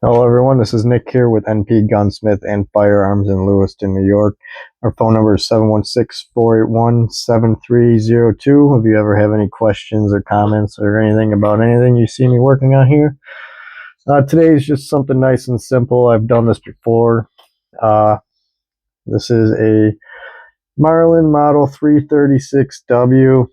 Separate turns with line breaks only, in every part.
Hello everyone, this is Nick here with NP Gunsmith and Firearms in Lewiston, New York. Our phone number is 716-481-7302. If you ever have any questions or comments or anything about anything you see me working on here. Today is just something nice and simple. I've done this before. This is a Marlin Model 336W.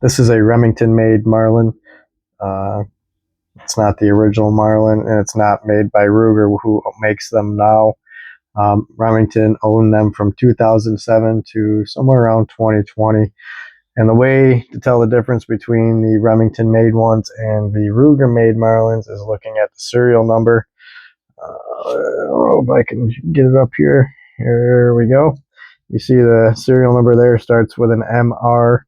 This is a Remington made Marlin. It's not the original Marlin, and it's not made by Ruger, who makes them now. Remington owned them from 2007 to somewhere around 2020. And the way to tell the difference between the Remington made ones and the Ruger made Marlins is looking at the serial number. I don't know if I can get it up here. Here we go. You see the serial number there starts with an MR.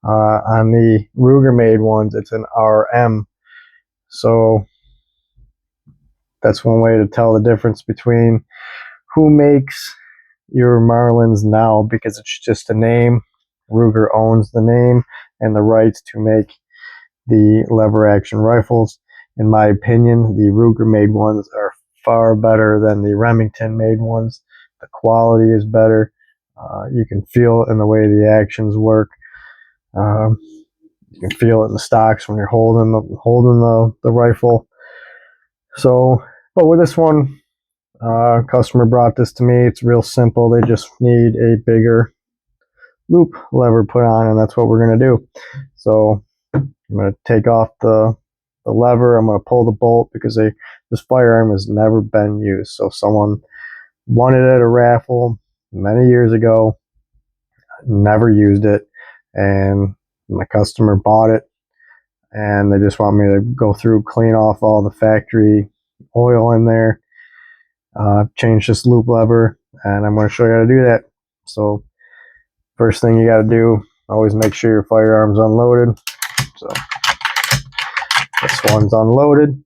On the Ruger made ones, it's an RM. So that's one way to tell the difference between who makes your Marlins now, because it's just a name. Ruger owns the name and the rights to make the lever action rifles. In my opinion, the Ruger made ones are far better than the Remington made ones. The quality is better. You can feel it in the way the actions work. You can feel it in the stocks when you're holding the rifle. So, but with this one, customer brought this to me. It's real simple. They just need a bigger loop lever put on, and that's what we're going to do. So I'm going to take off the lever. I'm going to pull the bolt because this firearm has never been used. So someone won it at a raffle many years ago, never used it, and my customer bought it, and they just want me to go through, clean off all the factory oil in there, change this loop lever, and I'm going to show you how to do that. So first thing you got to do, always make sure your firearm's unloaded. So this one's unloaded.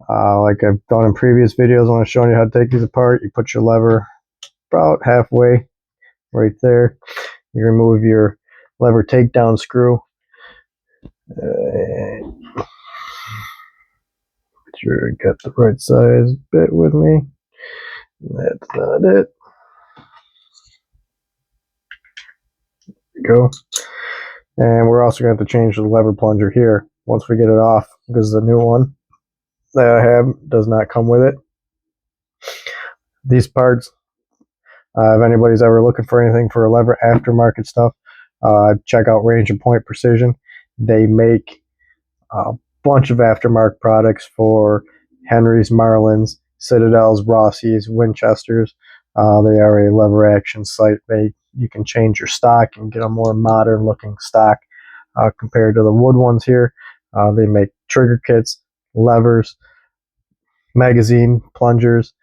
Like I've done in previous videos when I'm showing you how to take these apart, you put your lever about halfway right there. You remove your lever takedown screw. Make sure I got the right size bit with me. That's not it. There we go. And we're also going to have to change the lever plunger here once we get it off, because the new one that I have does not come with it. These parts, if anybody's ever looking for anything for lever aftermarket stuff, check out Range and Point Precision. They make a bunch of aftermarket products for Henry's, Marlins, Citadels, Rossies, Winchesters. They are a lever action site. You can change your stock and get a more modern looking stock compared to the wood ones here. They make trigger kits, levers, magazine plungers.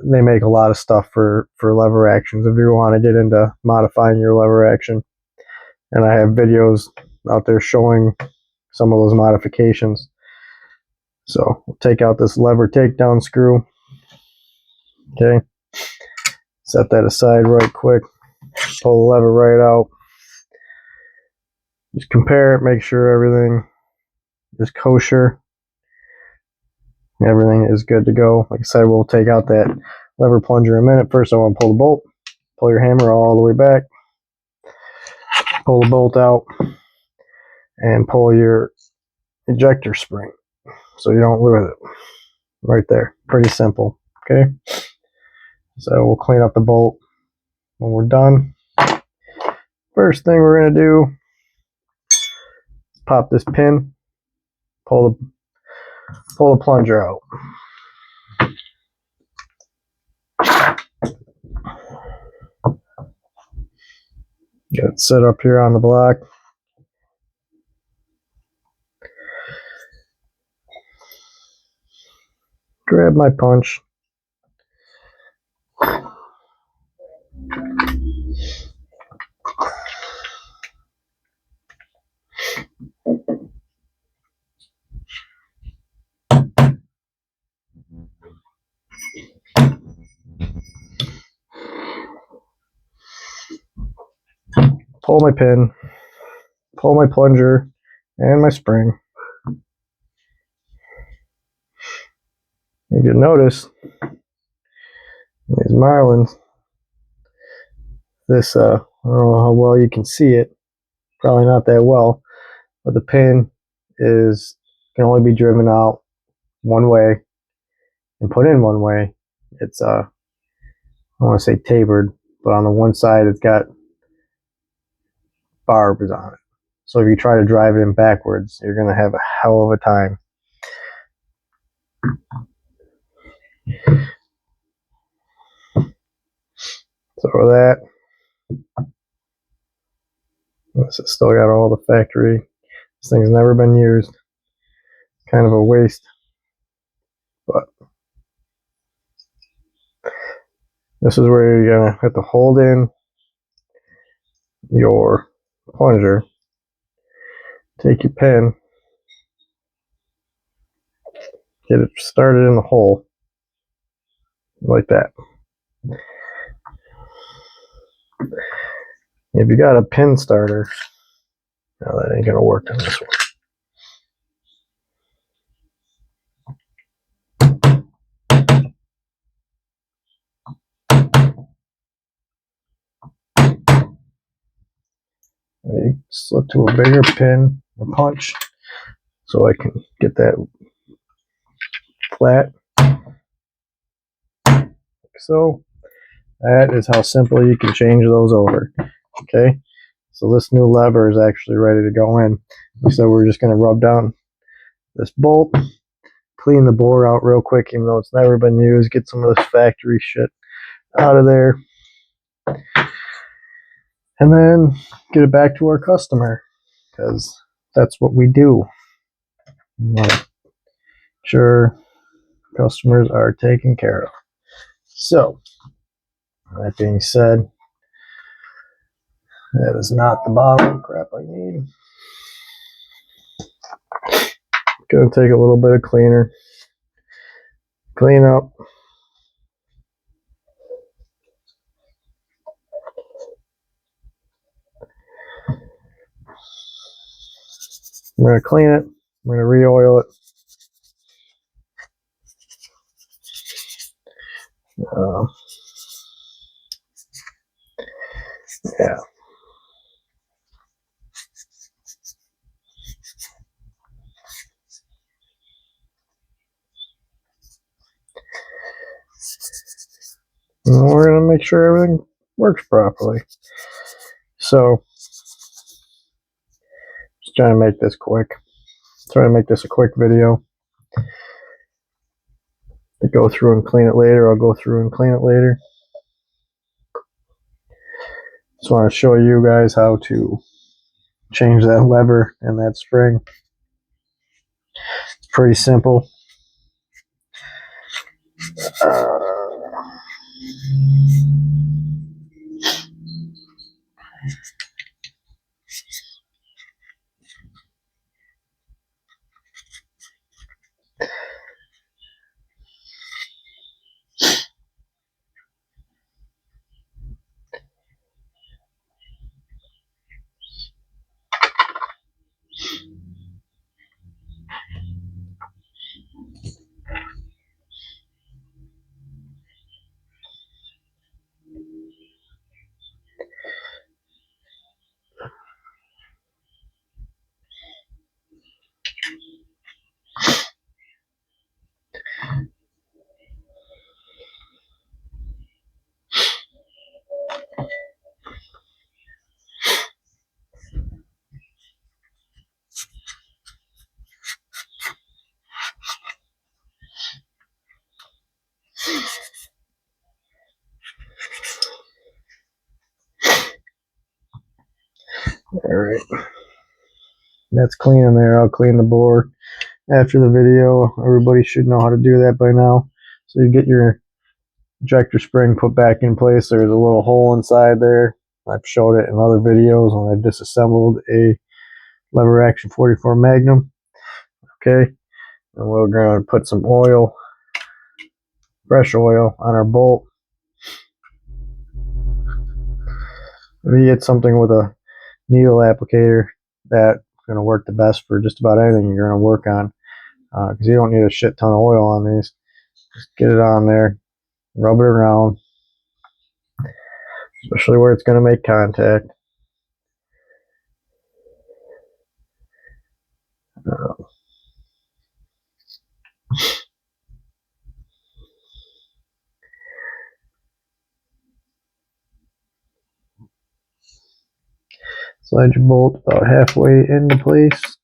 They make a lot of stuff for lever actions if you want to get into modifying your lever action. And I have videos out there showing some of those modifications. So we'll take out this lever takedown screw. Okay, set that aside right quick. Pull the lever right out. Just compare it, make sure everything is kosher. Everything is good to go. Like I said, we'll take out that lever plunger in a minute. First, I want to pull the bolt. Pull your hammer all the way back. Pull the bolt out and pull your ejector spring so you don't lose it. Right there. Pretty simple. Okay. So we'll clean up the bolt when we're done. First thing we're going to do is pop this pin, pull the plunger out. Get it set up here on the block. Grab my punch. Pull my pin, pull my plunger and my spring. If you notice, these Marlins, this, I don't know how well you can see it, probably not that well, but the pin can only be driven out one way and put in one way. It's, I don't want to say tapered, but on the one side it's got barbs on it. So if you try to drive it in backwards, you're going to have a hell of a time. So that, this has still got all the factory. This thing's never been used. Kind of a waste. But this is where you're going to have to hold in your plunger. Take your pen. Get it started in the hole. Like that. If you got a pin starter, no, that ain't going to work on this one. You slip to a bigger pin or punch so I can get that flat. So that is how simple you can change those over. Okay, so this new lever is actually ready to go in. So we're just going to rub down this bolt, clean the bore out real quick, even though it's never been used, get some of this factory shit out of there, and then get it back to our customer, because that's what we do. Make sure customers are taken care of. So that being said, that is not the bottle of crap I need. Gonna take a little bit of cleaner, clean up. I'm gonna clean it. I'm gonna re-oil it. Yeah. And we're going to make sure everything works properly. So, just trying to make this quick. Trying to make this a quick video. To go through and clean it later, I'll go through and clean it later. Just want to show you guys how to change that lever and that spring. It's pretty simple. Alright. That's clean in there. I'll clean the board after the video. Everybody should know how to do that by now. So you get your ejector spring put back in place. There's a little hole inside there. I've showed it in other videos when I've disassembled a lever action 44 Magnum. Okay, and we're going to put some oil, fresh oil, on our bolt. If you get something with a needle applicator, that's going to work the best for just about anything you're going to work on, because you don't need a shit ton of oil on these. Just get it on there, rub it around, especially where it's going to make contact. Slide your bolt about halfway into place.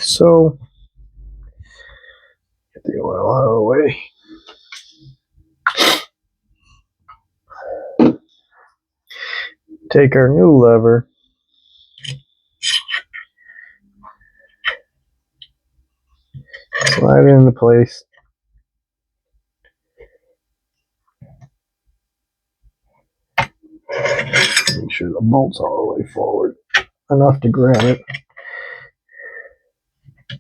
So, get the oil out of the way. Take our new lever, slide it into place. Make sure the bolt's all the way forward, enough to grab it.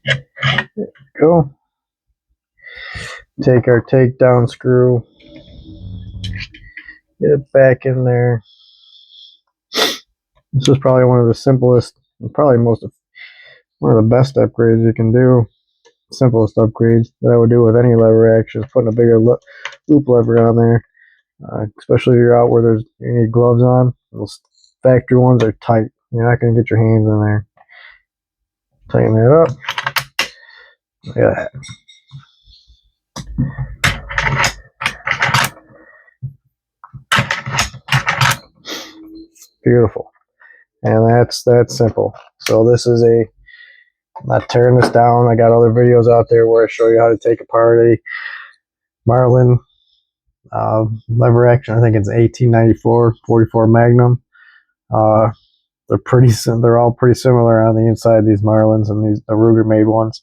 There we go. Take our takedown screw, get it back in there. This is probably one of the simplest, and probably one of the best upgrades you can do. Simplest upgrades that I would do with any lever action is putting a bigger loop lever on there. Especially if you're out where you need gloves on. Those factory ones are tight. You're not going to get your hands in there. Tighten that up. Look at that. Beautiful. And that's that simple. So this is I'm not tearing this down. I got other videos out there where I show you how to take apart a Marlin lever action. I think it's 1894 44 Magnum. They're all pretty similar on the inside, these Marlins and the Ruger made ones.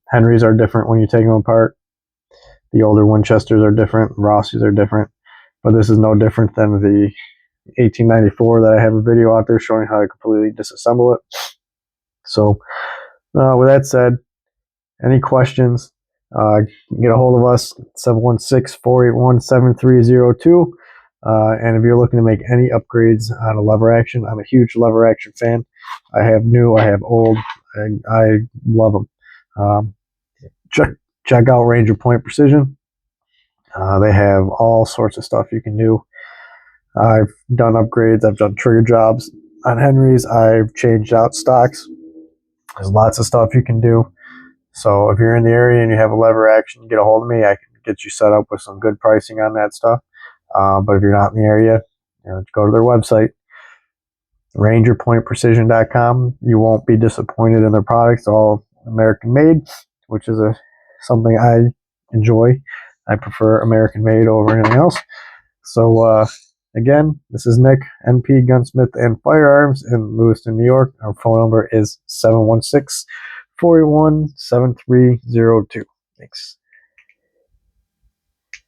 Henrys are different when you take them apart. The older Winchesters are different. Rossies are different. But this is no different than the 1894 that I have a video out there showing how to completely disassemble it. So with that said, any questions, get a hold of us, 716-481-7302. And if you're looking to make any upgrades on a lever action, I'm a huge lever action fan. I have new, I have old, and I love them. Check out Ranger Point Precision. They have all sorts of stuff you can do. I've done upgrades. I've done trigger jobs on Henrys. I've changed out stocks. There's lots of stuff you can do. So if you're in the area and you have a lever action, get a hold of me. I can get you set up with some good pricing on that stuff. But if you're not in the area, go to their website, rangerpointprecision.com. You won't be disappointed in their products. All American made, which is something I enjoy. I prefer American made over anything else. So again, this is Nick, NP Gunsmith and Firearms in Lewiston, New York. Our phone number is 716-481-7302. Thanks.